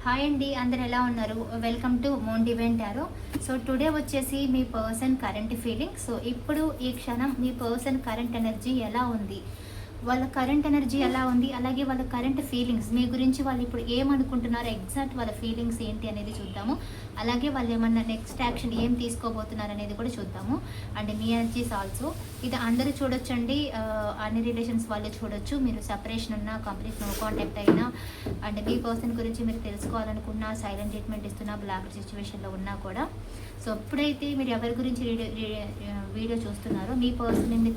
Hi అండి, అందరు ఎలా ఉన్నారు? Welcome to Mon Divine Tarot. So today వచ్చేసి మీ పర్సన్ కరెంట్ ఫీలింగ్. సో ఇప్పుడు ఈ క్షణం మీ పర్సన్ కరెంట్ ఎనర్జీ ఎలా ఉంది, వాళ్ళ కరెంట్ ఎనర్జీ ఎలా ఉంది, అలాగే వాళ్ళ కరెంట్ ఫీలింగ్స్ మీ గురించి వాళ్ళు ఇప్పుడు ఏమనుకుంటున్నారు, ఎగ్జాక్ట్ వాళ్ళ ఫీలింగ్స్ ఏంటి అనేది చూద్దాము. అలాగే వాళ్ళు ఏమన్నా నెక్స్ట్ యాక్షన్ ఏం తీసుకోబోతున్నారు అనేది కూడా చూద్దాము. అండ్ మీ ఎనర్జీస్ ఆల్సో ఇది అందరూ చూడొచ్చండి. అన్ని రిలేషన్స్ వాళ్ళు చూడొచ్చు. మీరు సపరేషన్ ఉన్నా, కంప్లీట్ నో కాంటాక్ట్ అయినా, అండ్ మీ పర్సన్ గురించి మీరు తెలుసుకోవాలనుకున్నా, సైలెంట్ ట్రీట్మెంట్ ఇస్తున్నా, బ్లాక్ సిచ్యువేషన్లో ఉన్నా కూడా. సో ఎప్పుడైతే మీరు ఎవరి గురించి వీడియో చూస్తున్నారో మీ పర్సన్ నేమ్ని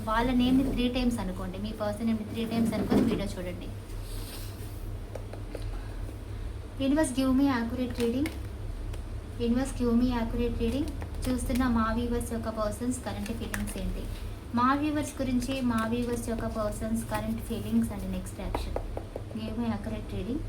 వాళ్ళ నేమ్ని 3 times అనుకోండి. మీ పర్సన్ నేమ్ని 3 times అనుకొని వీడియో చూడండి. యూనివర్స్ గివ్ మీ యాక్యురేట్ రీడింగ్. యూనివర్స్ గివ్ మీ యాక్యురేట్ రీడింగ్. చూస్తున్న మా వ్యూవర్స్ యొక్క పర్సన్స్ కరెంట్ ఫీలింగ్స్ ఏంటి, మా వ్యూవర్స్ గురించి, మా వ్యూవర్స్ యొక్క persons current feelings and next action. Give me accurate reading.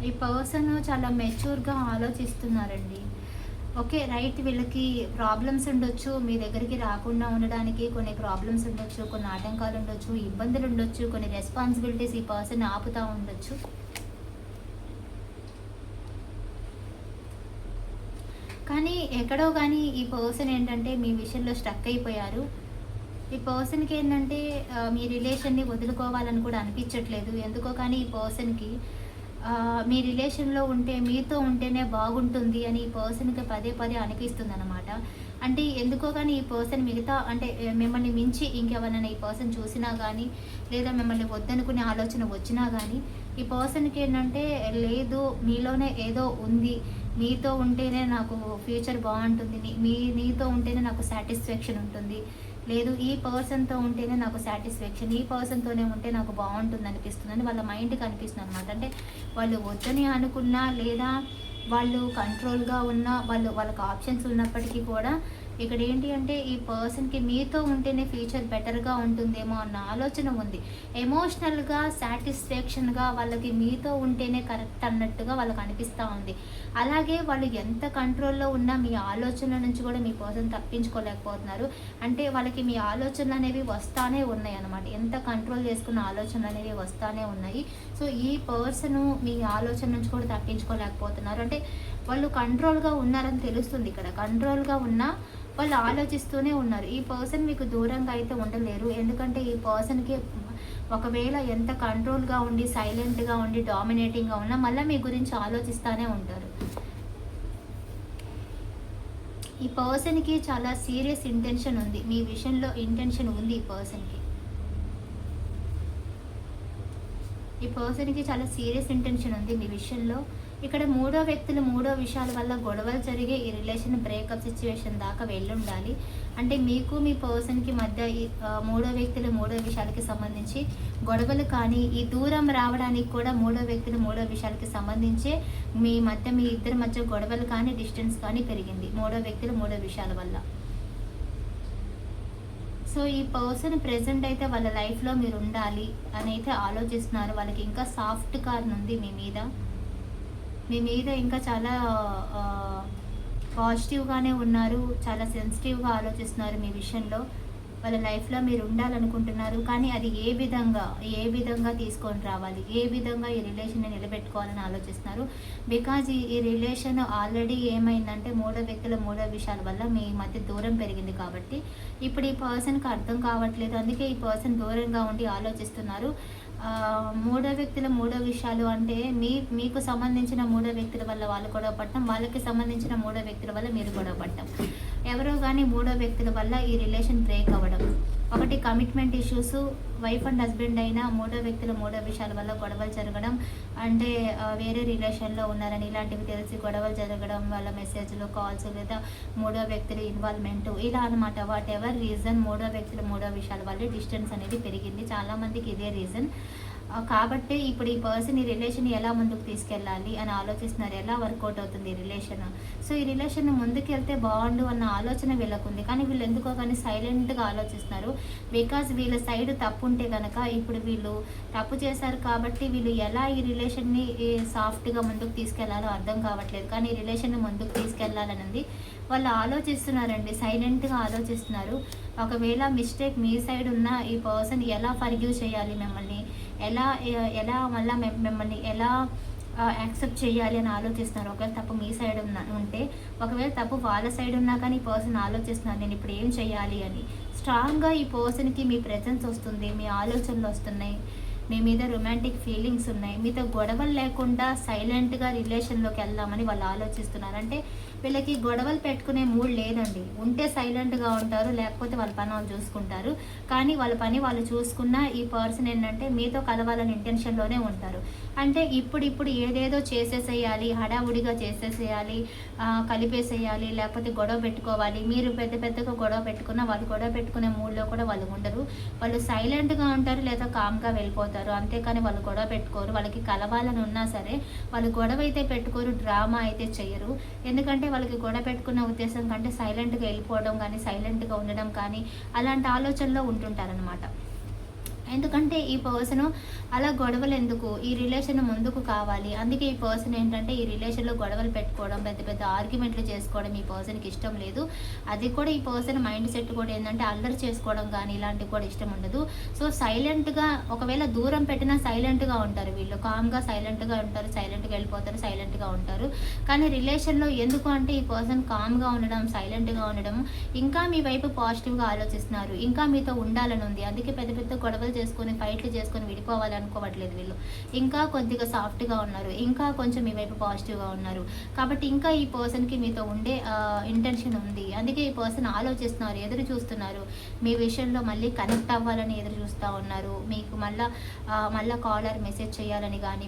ఈ పర్సన్ చాలా మెచ్యూర్గా ఆలోచిస్తున్నారండి. ఓకే రైట్, వీళ్ళకి ప్రాబ్లమ్స్ ఉండొచ్చు, మీ దగ్గరికి రాకుండా ఉండడానికి కొన్ని ప్రాబ్లమ్స్ ఉండొచ్చు, కొన్ని ఆటంకాలు ఉండొచ్చు, ఇబ్బందులు ఉండొచ్చు, కొన్ని రెస్పాన్సిబిలిటీస్ ఈ పర్సన్ ఆపుతూ ఉండొచ్చు. కానీ ఎక్కడో కానీ ఈ పర్సన్ ఏంటంటే మీ విషయంలో స్ట్రక్ అయిపోయారు. ఈ పర్సన్కి ఏంటంటే మీ రిలేషన్ని వదులుకోవాలని కూడా అనిపించట్లేదు. ఎందుకో కానీ ఈ పర్సన్కి మీ రిలేషన్లో ఉంటే, మీతో ఉంటేనే బాగుంటుంది అని ఈ పర్సన్కి పదే పదే అనిపిస్తుంది అనమాట. అంటే ఎందుకో కానీ ఈ పర్సన్ మిగతా అంటే మిమ్మల్ని మించి ఇంకెవరైనా ఈ పర్సన్ చూసినా కానీ, లేదా మిమ్మల్ని వద్దనుకునే ఆలోచన వచ్చినా కానీ ఈ పర్సన్కి ఏంటంటే లేదు, మీలోనే ఏదో ఉంది, మీతో ఉంటేనే నాకు ఫ్యూచర్ బాగుంటుంది, నీతో ఉంటేనే నాకు సాటిస్ఫాక్షన్ ఉంటుంది, లేదు ఈ పర్సన్తో ఉంటేనే నాకు సాటిస్ఫాక్షన్, ఈ పర్సన్తోనే ఉంటే నాకు బాగుంటుంది అనిపిస్తుందని వాళ్ళ మైండ్కి అనిపిస్తుంది అనమాట. అంటే వాళ్ళు వద్దని అనుకున్నా, లేదా వాళ్ళు కంట్రోల్గా ఉన్నా, వాళ్ళకి ఆప్షన్స్ ఉన్నప్పటికీ కూడా ఇక్కడ ఏంటి అంటే ఈ పర్సన్కి మీతో ఉంటేనే ఫ్యూచర్ బెటర్గా ఉంటుందేమో అన్న ఆలోచన ఉంది. ఎమోషనల్గా సాటిస్ఫాక్షన్గా వాళ్ళకి మీతో ఉంటేనే కరెక్ట్ అన్నట్టుగా వాళ్ళకి అనిపిస్తూ ఉంది. అలాగే వాళ్ళు ఎంత కంట్రోల్లో ఉన్నా మీ ఆలోచనల నుంచి కూడా మీ పర్సన్ తప్పించుకోలేకపోతున్నారు. అంటే వాళ్ళకి మీ ఆలోచనలు అనేవి వస్తానే ఉన్నాయి అన్నమాట. ఎంత కంట్రోల్ చేసుకున్న ఆలోచనలు అనేవి వస్తానే ఉన్నాయి. సో ఈ పర్సను మీ ఆలోచన నుంచి కూడా తప్పించుకోలేకపోతున్నారు. అంటే వాళ్ళు కంట్రోల్గా ఉన్నారని తెలుస్తుంది. ఇక్కడ కంట్రోల్గా ఉన్నా వాళ్ళు ఆలోచిస్తూనే ఉన్నారు. ఈ పర్సన్ మీకు దూరంగా అయితే ఉండలేరు. ఎందుకంటే ఈ పర్సన్కి ఒకవేళ ఎంత కంట్రోల్గా ఉండి, సైలెంట్గా ఉండి, డామినేటింగ్గా ఉన్నా మళ్ళీ మీ గురించి ఆలోచిస్తూనే ఉంటారు. ఈ పర్సన్కి చాలా సీరియస్ ఇంటెన్షన్ ఉంది, మీ విషయంలో ఇంటెన్షన్ ఉంది ఈ పర్సన్కి. ఈ పర్సన్కి చాలా సీరియస్ ఇంటెన్షన్ ఉంది మీ విషయంలో. ఇక్కడ మూడో వ్యక్తులు, మూడో విషయాల వల్ల గొడవలు జరిగే ఈ రిలేషన్ బ్రేకప్ సిచ్యువేషన్ దాకా వెళ్ళుండాలి. అంటే మీకు మీ పర్సన్కి మధ్య ఈ మూడో వ్యక్తులు, మూడో విషయాలకి సంబంధించి గొడవలు కానీ, ఈ దూరం రావడానికి కూడా మూడో వ్యక్తులు, మూడో విషయాలకి సంబంధించే మీ ఇద్దరి మధ్య గొడవలు కానీ, డిస్టెన్స్ కానీ పెరిగింది మూడో వ్యక్తులు, మూడో విషయాల వల్ల. సో ఈ పర్సన్ ప్రెజెంట్ అయితే వాళ్ళ లైఫ్లో మీరు ఉండాలి అని అయితే ఆలోచిస్తున్నారు. వాళ్ళకి ఇంకా సాఫ్ట్ కార్న్ ఉంది మీ మీద ఇంకా చాలా పాజిటివ్గానే ఉన్నారు, చాలా సెన్సిటివ్గా ఆలోచిస్తున్నారు మీ విషయంలో. వాళ్ళ లైఫ్లో మీరు ఉండాలనుకుంటున్నారు. కానీ అది ఏ విధంగా తీసుకొని రావాలి, ఏ విధంగా ఈ రిలేషన్ని నిలబెట్టుకోవాలని ఆలోచిస్తున్నారు. బికాజ్ ఈ రిలేషన్ ఆల్రెడీ ఏమైందంటే మూడో వ్యక్తుల, మూడో విషయాల వల్ల మీ మధ్య దూరం పెరిగింది కాబట్టి ఇప్పుడు ఈ పర్సన్కి అర్థం కావట్లేదు. అందుకే ఈ పర్సన్ దూరంగా ఉండి ఆలోచిస్తున్నారు. మూడో వ్యక్తుల, మూడో విషయాలు అంటే మీకు సంబంధించిన మూడో వ్యక్తుల వల్ల వాళ్ళు గొడవ పడటం, వాళ్ళకి సంబంధించిన మూడో వ్యక్తుల వల్ల మీరు గొడవ పడటం, ఎవరో కానీ మూడో వ్యక్తుల వల్ల ఈ రిలేషన్ బ్రేక్ అవ్వడం. ఒకటి commitment issues, wife and husband అయినా మూడో వ్యక్తుల, మూడో విషయాల వల్ల గొడవలు జరగడం, అంటే వేరే రిలేషన్లో ఉన్నారని ఇలాంటివి తెలిసి గొడవలు జరగడం, వాళ్ళ మెసేజ్లు, కాల్స్, లేదా మూడో వ్యక్తుల ఇన్వాల్వ్మెంట్, ఇలా అనమాట. వాట్ ఎవర్ రీజన్, మూడో వ్యక్తుల, మూడో విషయాల వల్ల డిస్టెన్స్ అనేది పెరిగింది. చాలామందికి ఇదే రీజన్. కాబట్టి ఇప్పుడు ఈ పర్సన్ ఈ రిలేషన్ ఎలా ముందుకు తీసుకెళ్ళాలి అని ఆలోచిస్తున్నారు. ఎలా వర్కౌట్ అవుతుంది ఈ రిలేషన్. సో, ఈ రిలేషన్ ముందుకెళ్తే బావుండు అన్న ఆలోచన వీళ్ళకుంది. కానీ వీళ్ళు ఎందుకో కానీ సైలెంట్‌గా ఆలోచిస్తున్నారు. బికాజ్ వీళ్ళ సైడ్ తప్పుంటే గనక ఇప్పుడు వీళ్ళు తప్పు చేశారు కాబట్టి వీళ్ళు ఎలా ఈ రిలేషన్‌ని సాఫ్ట్‌గా ముందుకు తీసుకెళ్లాలో అర్థం కావట్లేదు. కానీ ఈ రిలేషన్‌ని ముందుకు తీసుకెళ్లాలనుంది. వాళ్ళు ఆలోచిస్తున్నారండి. సైలెంట్‌గా ఆలోచిస్తున్నారు. ఒకవేళ మిస్టేక్ మీ సైడ్ ఉన్నా ఈ పర్సన్ ఎలా ఫర్‌గివ్ చేయాలి మిమ్మల్ని? ఎలా ఎలా మళ్ళా మిమ్మల్ని ఎలా యాక్సెప్ట్ చేయాలి అని ఆలోచిస్తున్నారు. ఒకవేళ తప్పు మీ సైడ్ ఉంటే, ఒకవేళ తప్పు వాళ్ళ సైడ్ ఉన్నా కానీ ఈ పర్సన్ ఆలోచిస్తున్నారు నేను ఇప్పుడు ఏం చేయాలి అని. స్ట్రాంగ్‌గా ఈ పర్సన్‌కి మీ ప్రెజెన్స్ వస్తుంది. మీ ఆలోచనలు వస్తున్నాయి. మీ మీద రొమాంటిక్ ఫీలింగ్స్ ఉన్నాయి. మీతో గొడవలు లేకుండా సైలెంట్‌గా రిలేషన్‌లోకి వెళ్దామని వాళ్ళు ఆలోచిస్తున్నారు. అంటే వీళ్ళకి గొడవలు పెట్టుకునే మూడ్ లేదండి. ఉంటే సైలెంట్‌గా ఉంటారు. లేకపోతే వాళ్ళ పని వాళ్ళు చూసుకుంటారు. కానీ వాళ్ళ పని వాళ్ళు చూసుకున్నా ఈ పర్సన్ ఏంటంటే మీతో కలవాలని ఇంటెన్షన్‌లోనే ఉంటారు. అంటే ఇప్పుడిప్పుడు ఏదేదో చేసేసేయాలి, హడావుడిగా చేసేసేయాలి, కలిపేసేయాలి, లేకపోతే గొడవ పెట్టుకోవాలి. మీరు పెద్ద పెద్దగా గొడవ పెట్టుకున్నా వాళ్ళు గొడవ పెట్టుకునే మూడ్‌లో కూడా వాళ్ళు ఉండరు. వాళ్ళు సైలెంట్‌గా ఉంటారు లేదా కామ్‌గా వెళ్ళిపోతారు. అంతేకాని వాళ్ళు గొడవ పెట్టుకోరు. వాళ్ళకి కలవాలని ఉన్నా సరే వాళ్ళు గొడవ అయితే పెట్టుకోరు, డ్రామా అయితే చెయ్యరు. ఎందుకంటే వాళ్ళకి గొడవ పెట్టుకున్న ఉద్దేశం కంటే సైలెంట్‌గా వెళ్ళిపోవడం కానీ, సైలెంట్‌గా ఉండడం కానీ అలాంటి ఆలోచనలో ఉంటుంటారనమాట. ఎందుకంటే ఈ పర్సను అలా గొడవలు ఎందుకు, ఈ రిలేషన్ ముందుకు కావాలి. అందుకే ఈ పర్సన్ ఏంటంటే ఈ రిలేషన్‌లో గొడవలు పెట్టుకోవడం, పెద్ద పెద్ద ఆర్గ్యుమెంట్లు చేసుకోవడం ఈ పర్సన్‌కి ఇష్టం లేదు. అది కూడా ఈ పర్సన్ మైండ్ సెట్ కూడా ఏంటంటే అల్లరి చేసుకోవడం కానీ ఇలాంటివి కూడా ఇష్టం ఉండదు. సో, సైలెంట్‌గా ఒకవేళ దూరం పెట్టినా సైలెంట్‌గా ఉంటారు వీళ్ళు. కామ్‌గా సైలెంట్‌గా ఉంటారు. సైలెంట్‌గా వెళ్ళిపోతారు. సైలెంట్‌గా ఉంటారు. కానీ రిలేషన్‌లో ఎందుకు అంటే ఈ పర్సన్ కామ్‌గా ఉండడం, సైలెంట్‌గా ఉండడం, ఇంకా మీ వైపు పాజిటివ్‌గా ఆలోచిస్తున్నారు. ఇంకా మీతో ఉండాలని ఉంది. అందుకే పెద్ద పెద్ద గొడవలు చేసుకొని, ఫైట్లు చేసుకొని విడిపోవాలి అనుకోవట్లేదు వీళ్ళు. ఇంకా కొద్దిగా సాఫ్ట్‌గా ఉన్నారు. ఇంకా కొంచెం మీ వైపు పాజిటివ్‌గా ఉన్నారు. కాబట్టి ఇంకా ఈ పర్సన్‌కి మీతో ఉండే ఇంటెన్షన్ ఉంది. అందుకే ఈ పర్సన్ ఆలోచిస్తున్నారు, ఎదురు చూస్తున్నారు. మీ విషయంలో మళ్ళీ కనెక్ట్ అవ్వాలని ఎదురు చూస్తా ఉన్నారు. మీకు మళ్ళా కాల్ ఆర్ మెసేజ్ చేయాలని గానీ,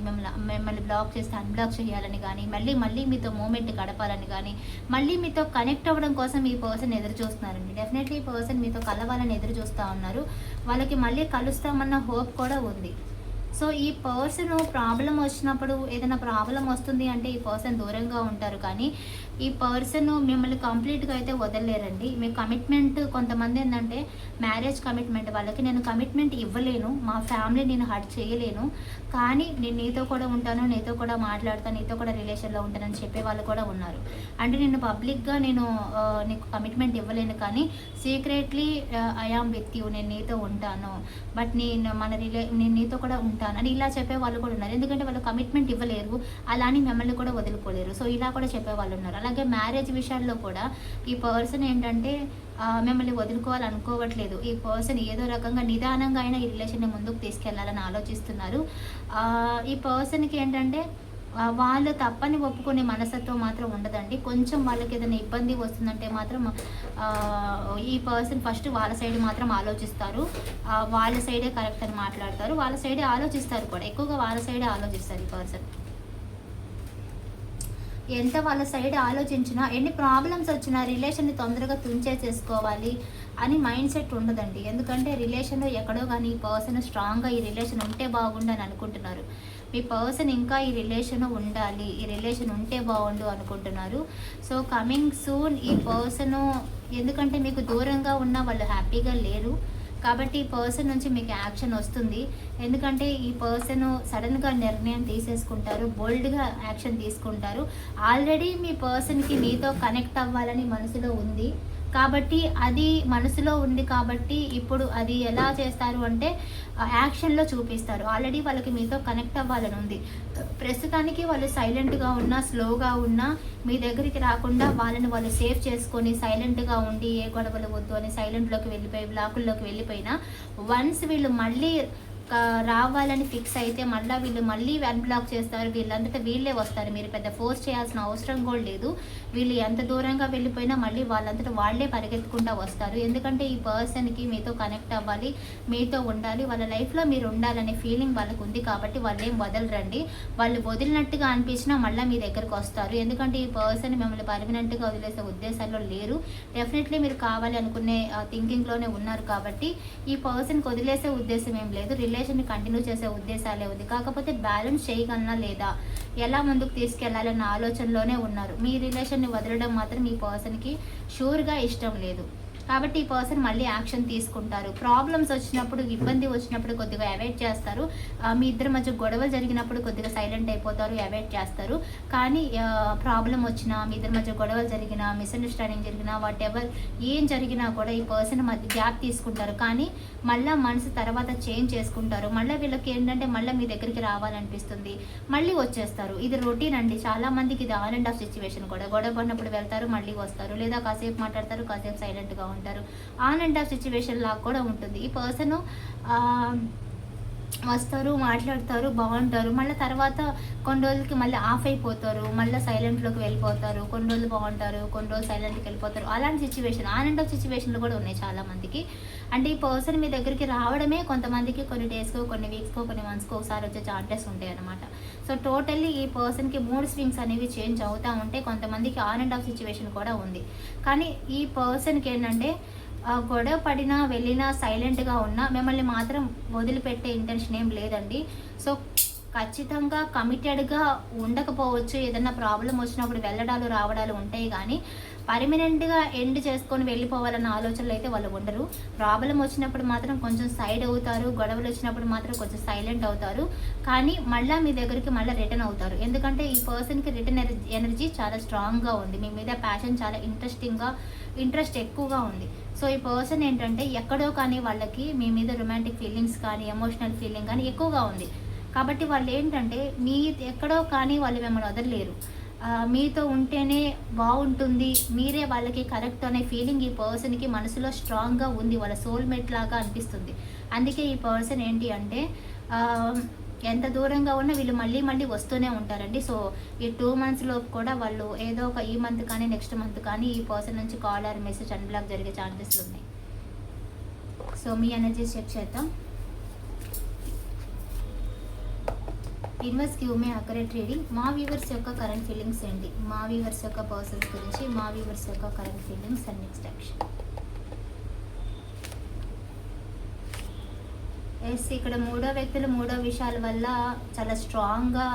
మిమ్మల్ని బ్లాక్ చేస్తే అన్‌బ్లాక్ చేయాలని గానీ, మళ్ళీ మీతో మూమెంట్ గడపాలని గానీ, మళ్ళీ మీతో కనెక్ట్ అవ్వడం కోసం ఈ పర్సన్ ఎదురు చూస్తున్నారండి. డెఫినెట్‌లీ ఈ పర్సన్ మీతో కలవాలని ఎదురు చూస్తా ఉన్నారు. వాళ్ళకి మళ్ళీ కలుస్తామన్న హోప్ కూడా ఉంది. సో, ఈ పర్సన్ ప్రాబ్లమ్ వచ్చినప్పుడు ఏదైనా ప్రాబ్లమ్ వస్తుంది అంటే ఈ పర్సన్ దూరంగా ఉంటారు. కానీ ఈ పర్సన్ మిమ్మల్ని కంప్లీట్‌గా అయితే వదలలేరండి. మీ కమిట్మెంట్ కొంతమంది ఏందంటే మ్యారేజ్ కమిట్మెంట్ వాళ్ళకి నేను కమిట్మెంట్ ఇవ్వలేను. మా ఫ్యామిలీ నేను హర్ట్ చేయలేను. కానీ నేను నీతో కూడా ఉంటాను, నీతో కూడా మాట్లాడతాను, నీతో కూడా రిలేషన్‌లో ఉంటానని చెప్పేవాళ్ళు కూడా ఉన్నారు. అంటే నేను పబ్లిక్‌గా నీకు కమిట్మెంట్ ఇవ్వలేను కానీ secretly I am with you, నేను నీతో ఉంటాను. బట్ నేను నీతో కూడా ఉంటాను అని ఇలా చెప్పేవాళ్ళు కూడా ఉన్నారు. ఎందుకంటే వాళ్ళు కమిట్మెంట్ ఇవ్వలేరు. అలా అని మిమ్మల్ని కూడా వదులుకోలేరు. సో, ఇలా కూడా చెప్పేవాళ్ళు ఉన్నారు. అలాగే మ్యారేజ్ విషయాల్లో కూడా ఈ పర్సన్ ఏంటంటే మిమ్మల్ని వదులుకోవాలనుకోవట్లేదు. ఈ పర్సన్ ఏదో రకంగా నిదానంగా అయినా ఈ రిలేషన్‌ని ముందుకు తీసుకెళ్లాలని ఆలోచిస్తున్నారు. ఈ పర్సన్‌కి ఏంటంటే వాళ్ళు తప్పని ఒప్పుకునే మనస్తత్వం మాత్రం ఉండదండి. కొంచెం వాళ్ళకి ఏదైనా ఇబ్బంది వస్తుందంటే మాత్రం ఈ పర్సన్ ఫస్ట్ వాళ్ళ సైడ్ మాత్రం ఆలోచిస్తారు. వాళ్ళ సైడే కరెక్ట్ అని మాట్లాడతారు. వాళ్ళ సైడే ఆలోచిస్తారు కూడా. ఎక్కువగా వాళ్ళ సైడే ఆలోచిస్తారు ఈ పర్సన్. ఎంత వాళ్ళ సైడ్ ఆలోచించినా, ఎన్ని ప్రాబ్లమ్స్ వచ్చినా రిలేషన్‌ని తొందరగా తుంచేసేసుకోవాలి అని మైండ్ సెట్ ఉండదండి. ఎందుకంటే రిలేషన్‌లో ఎక్కడో గానీ ఈ పర్సన్ స్ట్రాంగ్‌గా ఈ రిలేషన్ ఉంటే బాగుండు అనుకుంటున్నారు. మీ పర్సన్ ఇంకా ఈ రిలేషన్ ఉండాలి, ఈ రిలేషన్ ఉంటే బాగుండు అనుకుంటున్నారు. సో, కమింగ్ సూన్ ఈ పర్సను ఎందుకంటే మీకు దూరంగా ఉన్న వాళ్ళు హ్యాపీగా లేరు. కాబట్టి ఈ పర్సన్ నుంచి మీకు యాక్షన్ వస్తుంది. ఎందుకంటే ఈ పర్సన్ సడన్‌గా నిర్ణయం తీసేసుకుంటారు. బోల్డ్‌గా యాక్షన్ తీసుకుంటారు. ఆల్రెడీ మీ పర్సన్‌కి మీతో కనెక్ట్ అవ్వాలని మనసులో ఉంది. కాబట్టి అది మనసులో ఉంది కాబట్టి ఇప్పుడు అది ఎలా చేస్తారు అంటే యాక్షన్‌లో చూపిస్తారు. ఆల్రెడీ వాళ్ళకి మీతో కనెక్ట్ అవ్వాలని ఉంది. ప్రస్తుతానికి వాళ్ళు సైలెంట్‌గా ఉన్నా, స్లోగా ఉన్నా మీ దగ్గరికి రాకుండా వాళ్ళని వాళ్ళు సేవ్ చేసుకొని సైలెంట్‌గా ఉండి ఏ గొడవలు వద్దు అని సైలెంట్‌లోకి వెళ్ళిపోయి బ్లాకుల్లోకి వెళ్ళిపోయినా వన్స్ వీళ్ళు మళ్ళీ రావాలని ఫిక్స్ అయితే వీళ్ళు మళ్ళీ అన్‌బ్లాక్ చేస్తారు. వీళ్ళంతటా వీళ్ళే వస్తారు. మీరు పెద్ద ఫోర్స్ చేయాల్సిన అవసరం కూడా లేదు. వీళ్ళు ఎంత దూరంగా వెళ్ళిపోయినా మళ్ళీ వాళ్ళంతటా వాళ్ళే పరిగెత్తుకుంటా వస్తారు. ఎందుకంటే ఈ పర్సన్‌కి మీతో కనెక్ట్ అవ్వాలి, మీతో ఉండాలి, వాళ్ళ లైఫ్‌లో మీరు ఉండాలనే ఫీలింగ్ వాళ్ళకు ఉంది కాబట్టి వాళ్ళేం వదలరండి. వాళ్ళు వదిలినట్టుగా అనిపించినా మళ్ళీ మీ దగ్గరకు వస్తారు. ఎందుకంటే ఈ పర్సన్ మిమ్మల్ని పర్మనెంట్‌గా వదిలేసే ఉద్దేశాల్లో లేరు. డెఫినెట్లీ మీరు కావాలి అనుకునే థింకింగ్‌లోనే ఉన్నారు కాబట్టి ఈ పర్సన్‌కి వదిలేసే ఉద్దేశం ఏం లేదు. రిలేషన్ని కంటిన్యూ చేసే ఉద్దేశాలే ఉంది. కాకపోతే బ్యాలెన్స్ చేయగలనా లేదా, ఎలా ముందుకు తీసుకెళ్లాలన్న ఆలోచనలోనే ఉన్నారు. మీ రిలేషన్ని వదలడం మాత్రం ఈ పర్సన్‌కి షూర్‌గా ఇష్టం లేదు. కాబట్టి ఈ పర్సన్ మళ్ళీ యాక్షన్ తీసుకుంటారు. ప్రాబ్లమ్స్ వచ్చినప్పుడు, ఇబ్బంది వచ్చినప్పుడు కొద్దిగా అవాయిడ్ చేస్తారు. మీ ఇద్దరి మధ్య గొడవలు జరిగినప్పుడు కొద్దిగా సైలెంట్ అయిపోతారు, అవాయిడ్ చేస్తారు. కానీ ప్రాబ్లమ్ వచ్చినా, మీ ఇద్దరి మధ్య గొడవలు జరిగినా, మిస్‌అండర్‌స్టాండింగ్ జరిగినా, వాటెవర్ ఏం జరిగినా కూడా ఈ పర్సన్ మధ్య గ్యాప్ తీసుకుంటారు. కానీ మళ్ళా మనసు తర్వాత చేంజ్ చేసుకుంటారు. మళ్ళీ వీళ్ళకి ఏంటంటే మళ్ళీ మీ దగ్గరికి రావాలనిపిస్తుంది, మళ్ళీ వచ్చేస్తారు. ఇది రొటీన్ అండి. చాలా మందికి ఇది ఆన్ అండ్ ఆఫ్ సిచ్యువేషన్ కూడా. గొడవ పడినప్పుడు వెళ్తారు, మళ్ళీ వస్తారు. లేదా కాసేపు మాట్లాడతారు, కాసేపు సైలెంట్‌గా ఉంటారు. ఆన్ అండ్ ఆఫ్ సిచ్యువేషన్ లాగా కూడా ఉంటుంది. ఈ పర్సన్ వస్తారు, మాట్లాడతారు, బాగుంటారు. మళ్ళీ తర్వాత కొన్ని రోజులకి మళ్ళీ ఆఫ్ అయిపోతారు, మళ్ళీ సైలెంట్లోకి వెళ్ళిపోతారు. కొన్ని రోజులు బాగుంటారు, కొన్ని రోజులు సైలెంట్కి వెళ్ళిపోతారు. అలాంటి సిచ్యువేషన్, ఆన్ అండ్ ఆఫ్ సిచ్యువేషన్లు కూడా ఉన్నాయి చాలామందికి. అంటే ఈ పర్సన్ మీ దగ్గరికి రావడమే కొంతమందికి కొన్ని డేస్కో, కొన్ని వీక్స్కో, కొన్ని మంత్స్కో ఒకసారి వచ్చే ఛాన్సెస్ ఉంటాయి అన్నమాట. సో టోటల్లీ ఈ పర్సన్కి మూడ్ స్వింగ్స్ అనేవి చేంజ్ అవుతూ ఉంటాయి. కొంతమందికి ఆన్ అండ్ ఆఫ్ సిచ్యువేషన్ కూడా ఉంది. కానీ ఈ పర్సన్కి ఏంటంటే గొడవ పడినా, వెళ్ళినా, సైలెంట్‌గా ఉన్నా మిమ్మల్ని మాత్రం వదిలిపెట్టే ఇంటెన్షన్ ఏం లేదండి. సో ఖచ్చితంగా కమిటెడ్‌గా ఉండకపోవచ్చు. ఏదన్నా ప్రాబ్లమ్ వచ్చినప్పుడు వెళ్ళడాలు, రావడాలు ఉంటాయి కానీ పర్మనెంట్‌గా ఎండ్ చేసుకొని వెళ్ళిపోవాలన్న ఆలోచనలు అయితే వాళ్ళు ఉండరు. ప్రాబ్లమ్ వచ్చినప్పుడు మాత్రం కొంచెం సైడ్ అవుతారు. గొడవలు వచ్చినప్పుడు మాత్రం కొంచెం సైలెంట్ అవుతారు. కానీ మళ్ళీ మీ దగ్గరికి మళ్ళీ రిటర్న్ అవుతారు. ఎందుకంటే ఈ పర్సన్‌కి రిటర్న్ ఎనర్జీ చాలా స్ట్రాంగ్‌గా ఉంది. మీ మీద ప్యాషన్ చాలా ఇంట్రెస్ట్ ఎక్కువగా ఉంది. సో ఈ పర్సన్ ఏంటంటే ఎక్కడో కానీ వాళ్ళకి మీ మీద రొమాంటిక్ ఫీలింగ్స్ కానీ, ఎమోషనల్ ఫీలింగ్ కానీ ఎక్కువగా ఉంది. కాబట్టి వాళ్ళు ఏంటంటే ఎక్కడో కానీ వాళ్ళు మిమ్మల్ని వదలలేరు. మీతో ఉంటేనే బాగుంటుంది, మీరే వాళ్ళకి కరెక్ట్ అనే ఫీలింగ్ ఈ పర్సన్‌కి మనసులో స్ట్రాంగ్‌గా ఉంది. వాళ్ళ సోల్‌మేట్ లాగా అనిపిస్తుంది. అందుకే ఈ పర్సన్ ఏంటి అంటే ఎంత దూరంగా ఉన్నా వీళ్ళు మళ్ళీ వస్తూనే ఉంటారండి. సో ఈ 2 months లోపు కూడా వాళ్ళు ఏదో ఒక ఈ మంత్ కానీ, నెక్స్ట్ మంత్ కానీ ఈ పర్సన్ నుంచి కాల్ ఆర్ మెసేజ్ అన్‌బ్లాక్ జరిగే ఛాన్సెస్ ఉన్నాయి. సో మీ ఎనర్జీస్ చెక్ చేద్దాం. Universe give me accurate reading. మా వ్యూవర్స్ యొక్క కరెంట్ ఫీలింగ్స్ ఏంటి, మా వ్యూవర్స్ యొక్క పర్సన్స్ గురించి, మా వ్యూవర్స్ యొక్క current feelings and next action. Yes, ఇక్కడ మూడో వ్యక్తులు మూడో విషయాల వల్ల చాలా స్ట్రాంగ్గా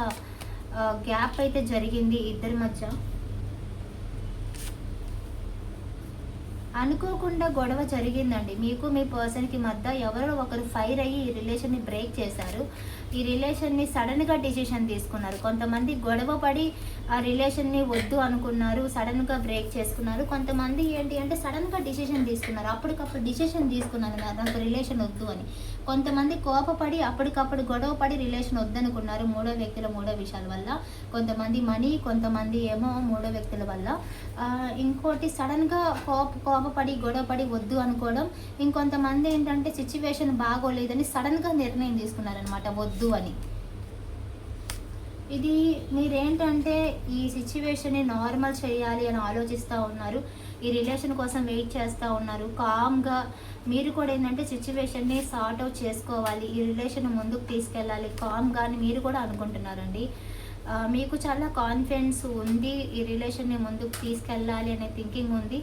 గ్యాప్ అయితే జరిగింది ఇద్దరి మధ్య. అనుకోకుండా గొడవ జరిగిందండి మీకు మీ పర్సన్కి మధ్య. ఎవరో ఒకరు ఫైర్ అయ్యి ఈ రిలేషన్ని బ్రేక్ చేశారు. ఈ రిలేషన్ని సడన్గా డిసిషన్ తీసుకున్నారు. కొంతమంది గొడవ పడి ఆ రిలేషన్ని వద్దు అనుకున్నారు, సడన్గా బ్రేక్ చేసుకున్నారు. కొంతమంది ఏంటి అంటే సడన్గా డిసిషన్ తీసుకున్నారు, అప్పటికప్పుడు డిసిషన్ తీసుకున్నారు నాకు రిలేషన్ వద్దు అని. కొంతమంది కోపపడి అప్పటికప్పుడు గొడవ పడి రిలేషన్ వద్దనుకున్నారు మూడో వ్యక్తుల మూడో విషయాల వల్ల. కొంతమంది మనీ, కొంతమంది ఏమో మూడో వ్యక్తుల వల్ల. ఇంకోటి సడన్గా కోపపడి గొడవపడి వద్దు అనుకోవడం. ఇంకొంతమంది ఏంటంటే సిచ్యువేషన్ బాగోలేదని సడన్గా నిర్ణయం తీసుకున్నారనమాట వద్దు అని. ఇది మీరేంటంటే ఈ సిచ్యువేషన్ని నార్మల్ చేయాలి అని ఆలోచిస్తూ ఉన్నారు. ఈ రిలేషన్ కోసం వెయిట్ చేస్తూ ఉన్నారు. కామ్గా మీరు కూడా ఏంటంటే సిచ్యువేషన్ని సార్ట్ అవుట్ చేసుకోవాలి, ఈ రిలేషన్ ముందుకు తీసుకెళ్ళాలి కామ్గా అని మీరు కూడా అనుకుంటున్నారండి. మీకు చాలా కాన్ఫిడెన్స్ ఉంది, ఈ రిలేషన్ని ముందుకు తీసుకెళ్ళాలి అనే థింకింగ్ ఉంది.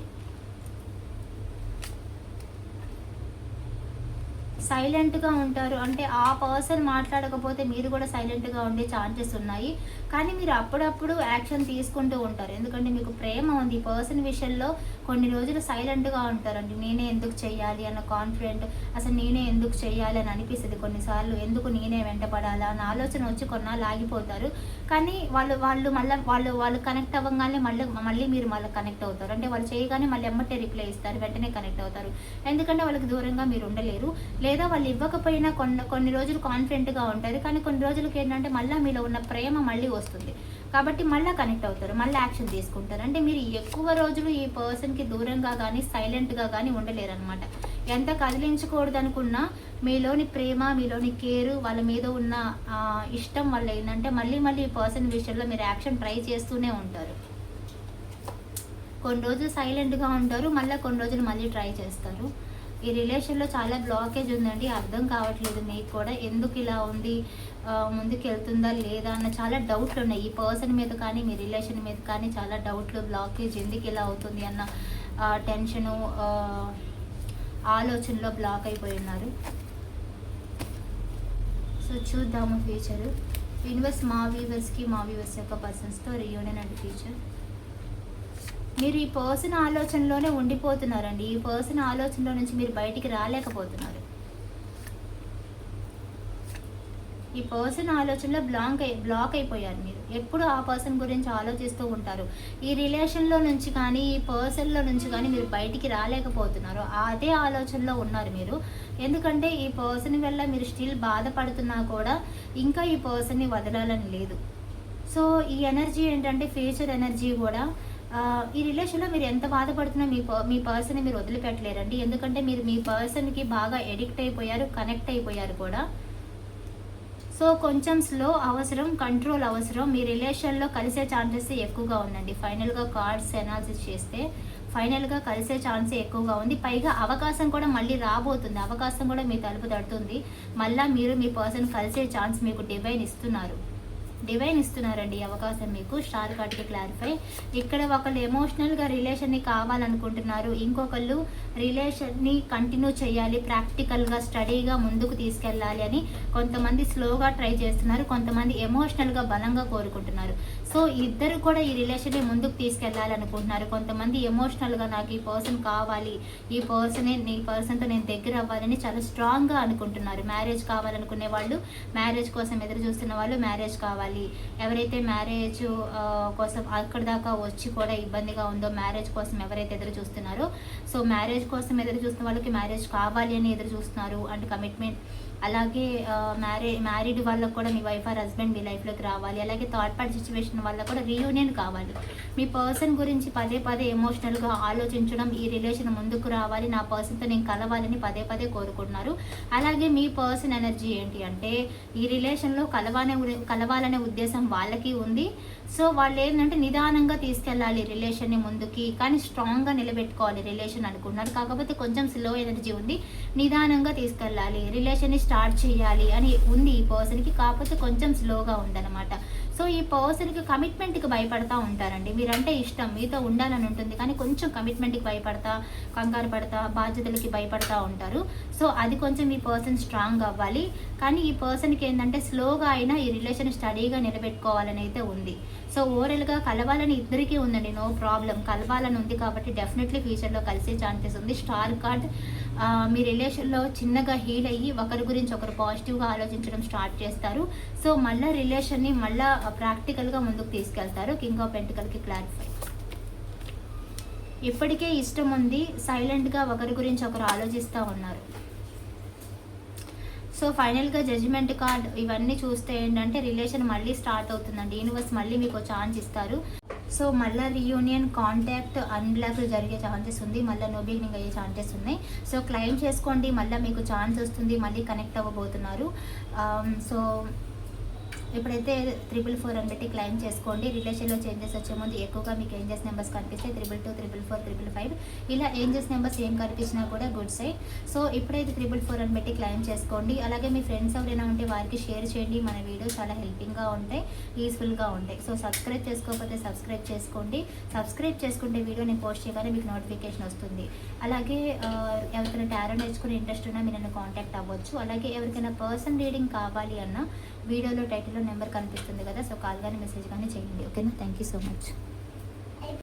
సైలెంట్గా ఉంటారు. అంటే ఆ పర్సన్ మాట్లాడకపోతే మీరు కూడా సైలెంట్గా ఉండే ఛాన్సెస్ ఉన్నాయి. కానీ మీరు అప్పుడప్పుడు యాక్షన్ తీసుకుంటూ ఉంటారు. ఎందుకంటే మీకు ప్రేమ ఉంది. ఈ పర్సన్ విషయంలో కొన్ని రోజులు సైలెంట్గా ఉంటారండి. నేనే ఎందుకు చెయ్యాలి అన్న కాన్ఫిడెంట్, అసలు నేనే ఎందుకు చెయ్యాలి అని అనిపిస్తుంది కొన్నిసార్లు. ఎందుకు నేనే వెంటపడాలా అన్న ఆలోచన వచ్చి కొన్నాళ్ళు ఆగిపోతారు. కానీ వాళ్ళు కనెక్ట్ అవ్వగానే మళ్ళీ మీరు కనెక్ట్ అవుతారు. అంటే వాళ్ళు చేయగానే మళ్ళీ ఎమ్మటే రిప్లై ఇస్తారు, వెంటనే కనెక్ట్ అవుతారు. ఎందుకంటే వాళ్ళకి దూరంగా మీరు ఉండలేరు. లేదా వాళ్ళు ఇవ్వకపోయినా కొన్ని రోజులు కాన్ఫిడెంట్గా ఉంటారు. కానీ కొన్ని రోజులకి ఏంటంటే మళ్ళీ మీలో ఉన్న ప్రేమ మళ్ళీ వస్తుంది. కాబట్టి మళ్ళీ కనెక్ట్ అవుతారు, మళ్ళీ యాక్షన్ తీసుకుంటారు. అంటే మీరు ఎక్కువ రోజులు ఈ పర్సన్కి దూరంగా కానీ సైలెంట్గా కానీ ఉండలేరు అనమాట. ఎంత కదిలించకూడదు అనుకున్నా మీలోని ప్రేమ, మీలోని కేరు, వాళ్ళ మీద ఉన్న ఇష్టం వల్ల ఏంటంటే మళ్ళీ ఈ పర్సన్ విషయంలో మీరు యాక్షన్ ట్రై చేస్తూనే ఉంటారు. కొన్ని రోజులు సైలెంట్గా ఉంటారు, మళ్ళీ కొన్ని రోజులు మళ్ళీ ట్రై చేస్తారు. ఈ రిలేషన్లో చాలా బ్లాకేజ్ ఉందండి. అర్థం కావట్లేదు మీకు కూడా ఎందుకు ఇలా ఉంది, ముందుకు వెళ్తుందా లేదా అన్న చాలా డౌట్లు ఉన్నాయి. ఈ పర్సన్ మీద కానీ మీ రిలేషన్ మీద కానీ చాలా డౌట్లు, బ్లాకేజ్, ఎందుకు ఇలా అవుతుంది అన్న టెన్షను, ఆలోచనలో బ్లాక్ అయిపోయి ఉన్నారు. సో చూద్దాము ఫ్యూచరు. యూనివర్స్ మా వ్యూవర్స్ యొక్క పర్సన్స్తో రియూనియన్ అండ్ ఫ్యూచర్. మీరు ఈ పర్సన్ ఆలోచనలోనే ఉండిపోతున్నారండి. ఈ పర్సన్ ఆలోచనలో నుంచి మీరు బయటికి రాలేకపోతున్నారు. ఈ పర్సన్ ఆలోచనలో బ్లాక్ అయిపోయారు మీరు. ఎప్పుడు ఆ పర్సన్ గురించి ఆలోచిస్తూ ఉంటారు. ఈ రిలేషన్లో నుంచి కానీ ఈ పర్సన్లో నుంచి కానీ మీరు బయటికి రాలేకపోతున్నారు. అదే ఆలోచనలో ఉన్నారు మీరు. ఎందుకంటే ఈ పర్సన్ వల్ల మీరు స్టిల్ బాధపడుతున్నా కూడా ఇంకా ఈ పర్సన్ని వదలాలని లేదు. సో ఈ ఎనర్జీ ఏంటంటే ఫ్యూచర్ ఎనర్జీ కూడా ఈ రిలేషన్లో మీరు ఎంత బాధపడుతున్నా మీ పర్సన్ని మీరు వదిలిపెట్టలేరండి. ఎందుకంటే మీరు మీ పర్సన్కి బాగా ఎడిక్ట్ అయిపోయారు, కనెక్ట్ అయిపోయారు కూడా. సో కొంచెం స్లో అవసరం, కంట్రోల్ అవసరం. మీ రిలేషన్లో కలిసే ఛాన్సెస్ ఎక్కువగా ఉందండి. ఫైనల్గా కార్డ్స్ అనాలిసిస్ చేస్తే ఫైనల్గా కలిసే ఛాన్స్ ఎక్కువగా ఉంది. పైగా అవకాశం కూడా మళ్ళీ రాబోతుంది. అవకాశం కూడా మీ తలుపు తడుతుంది. మళ్ళీ మీరు మీ పర్సన్ కలిసే ఛాన్స్ మీకు డివైన్ ఇస్తున్నారండి అవకాశం మీకు. స్టార్ కార్డ్కి క్లారిఫై. ఇక్కడ ఒకళ్ళు ఎమోషనల్గా రిలేషన్ని కావాలనుకుంటున్నారు, ఇంకొకళ్ళు రిలేషన్ని కంటిన్యూ చేయాలి, ప్రాక్టికల్గా స్టడీగా ముందుకు తీసుకెళ్ళాలి అని కొంతమంది స్లోగా ట్రై చేస్తున్నారు, కొంతమంది ఎమోషనల్గా బలంగా కోరుకుంటున్నారు. సో ఇద్దరు కూడా ఈ రిలేషన్ని ముందుకు తీసుకెళ్ళాలనుకుంటున్నారు. కొంతమంది ఎమోషనల్గా నాకు ఈ పర్సన్ కావాలి, ఈ పర్సన్తో నేను దగ్గర అవ్వాలని చాలా స్ట్రాంగ్గా అనుకుంటున్నారు. మ్యారేజ్ కావాలనుకునే వాళ్ళు, మ్యారేజ్ కోసం ఎదురు చూస్తున్న వాళ్ళు మ్యారేజ్ కావాలి. ఎవరైతే మ్యారేజ్ కోసం అక్కడి దాకా వచ్చి కూడా ఇబ్బందిగా ఉందో, మ్యారేజ్ కోసం ఎవరైతే ఎదురు చూస్తున్నారో, సో మ్యారేజ్ కోసం ఎదురు చూస్తున్న వాళ్ళకి మ్యారేజ్ కావాలి అని ఎదురు చూస్తున్నారు అండ్ కమిట్మెంట్. అలాగే మ్యారీడ్ వాళ్ళకు కూడా మీ వైఫ్ ఆర్ హస్బెండ్ మీ లైఫ్లోకి రావాలి. అలాగే థర్డ్ పార్టీ సిచ్యువేషన్ వాళ్ళకు కూడా రీయూనియన్ కావాలి. మీ పర్సన్ గురించి పదే ఎమోషనల్గా ఆలోచించడం, ఈ రిలేషన్ ముందుకు రావాలి, నా పర్సన్తో నేను కలవాలని పదే కోరుకుంటున్నారు. అలాగే మీ పర్సన్ ఎనర్జీ ఏంటి అంటే ఈ రిలేషన్లో కలవాలనే ఉద్దేశం వాళ్ళకి ఉంది. సో వాళ్ళు ఏంటంటే నిదానంగా తీసుకెళ్ళాలి రిలేషన్ని ముందుకి, కానీ స్ట్రాంగ్గా నిలబెట్టుకోవాలి రిలేషన్ అనుకుంటున్నారు. కాకపోతే కొంచెం స్లో ఎనర్జీ ఉంది, నిదానంగా తీసుకెళ్ళాలి, రిలేషన్ని స్టార్ట్ చేయాలి అని ఉంది ఈ పర్సన్కి. కాకపోతే కొంచెం స్లోగా ఉందన్నమాట. సో ఈ పర్సన్కి కమిట్మెంట్కి భయపడతా ఉంటారండి. మీరంటే ఇష్టం, మీతో ఉండాలని ఉంటుంది, కానీ కొంచెం కమిట్మెంట్కి భయపడతా, కంగారు పడతా, బాధ్యతలకి భయపడతా ఉంటారు. సో అది కొంచెం ఈ పర్సన్ స్ట్రాంగ్ అవ్వాలి. కానీ ఈ పర్సన్కి ఏంటంటే స్లోగా అయినా ఈ రిలేషన్ స్టడీగా నిలబెట్టుకోవాలని అయితే ఉంది. సో ఓవరాల్గా కలవాలని ఇద్దరికీ ఉందండి, నో ప్రాబ్లం. కలవాలని ఉంది కాబట్టి డెఫినెట్లీ ఫ్యూచర్లో కలిసే ఛాన్సెస్ ఉంది. స్టార్ కార్డ్ మీ రిలేషన్లో చిన్నగా హీల్ అయ్యి ఒకరి గురించి ఒకరు పాజిటివ్గా ఆలోచించడం స్టార్ట్ చేస్తారు. సో మళ్ళీ రిలేషన్ని మళ్ళీ ప్రాక్టికల్గా ముందుకు తీసుకెళ్తారు. కింగ్ ఆఫ్ పెంటికల్కి క్లారిఫై. ఇప్పటికే ఇష్టం ఉంది, సైలెంట్గా ఒకరి గురించి ఒకరు ఆలోచిస్తూ ఉన్నారు. సో ఫైనల్గా జడ్జిమెంట్ కార్డ్ ఇవన్నీ చూస్తే ఏంటంటే రిలేషన్ మళ్ళీ స్టార్ట్ అవుతుందండి. యూనివర్స్ మళ్ళీ మీకు ఛాన్స్ ఇస్తారు. సో మళ్ళీ రీయూనియన్, కాంటాక్ట్, అన్బ్లాక్ జరిగే ఛాన్సెస్ ఉంది. మళ్ళీ నో బిగినింగ్ అయ్యే ఛాన్సెస్ ఉన్నాయి. సో క్లెయిమ్ చేసుకోండి, మళ్ళీ మీకు ఛాన్స్ వస్తుంది, మళ్ళీ కనెక్ట్ అవ్వబోతున్నారు. సో ఇప్పుడైతే 444 అని పెట్టి క్లెయిమ్ చేసుకోండి. రిలేషన్లో చేంజెస్ వచ్చే ముందు ఎక్కువగా మీకు ఏంజెస్ నెంబర్స్ కనిపిస్తే 222, 444, 555 ఇలా ఏంజెస్ నెంబర్స్ ఏం కనిపించినా కూడా గుడ్ సైడ్. సో ఇప్పుడైతే 444 అని పెట్టి క్లెయిమ్ చేసుకోండి. అలాగే మీ ఫ్రెండ్స్ ఎవరైనా ఉంటే వారికి షేర్ చేయండి. మన వీడియో చాలా హెల్పింగ్గా ఉంటాయి, యూస్ఫుల్గా ఉంటాయి. సో సబ్స్క్రైబ్ చేసుకోకపోతే సబ్స్క్రైబ్ చేసుకోండి. సబ్స్క్రైబ్ చేసుకుంటే వీడియో నేను పోస్ట్ చేయగానే మీకు నోటిఫికేషన్ వస్తుంది. అలాగే ఎవరికైనా టారో నేర్చుకునే ఇంట్రెస్ట్ ఉన్నా మీరు నన్ను కాంటాక్ట్ అవ్వచ్చు. అలాగే ఎవరికైనా పర్సన్ రీడింగ్ కావాలి అన్నా వీడియోలో టైటిల్లో నెంబర్ కనిపిస్తుంది కదా, సో కాల్ కానీ మెసేజ్ కానీ చేయండి. ఓకేనా? Thank you so much.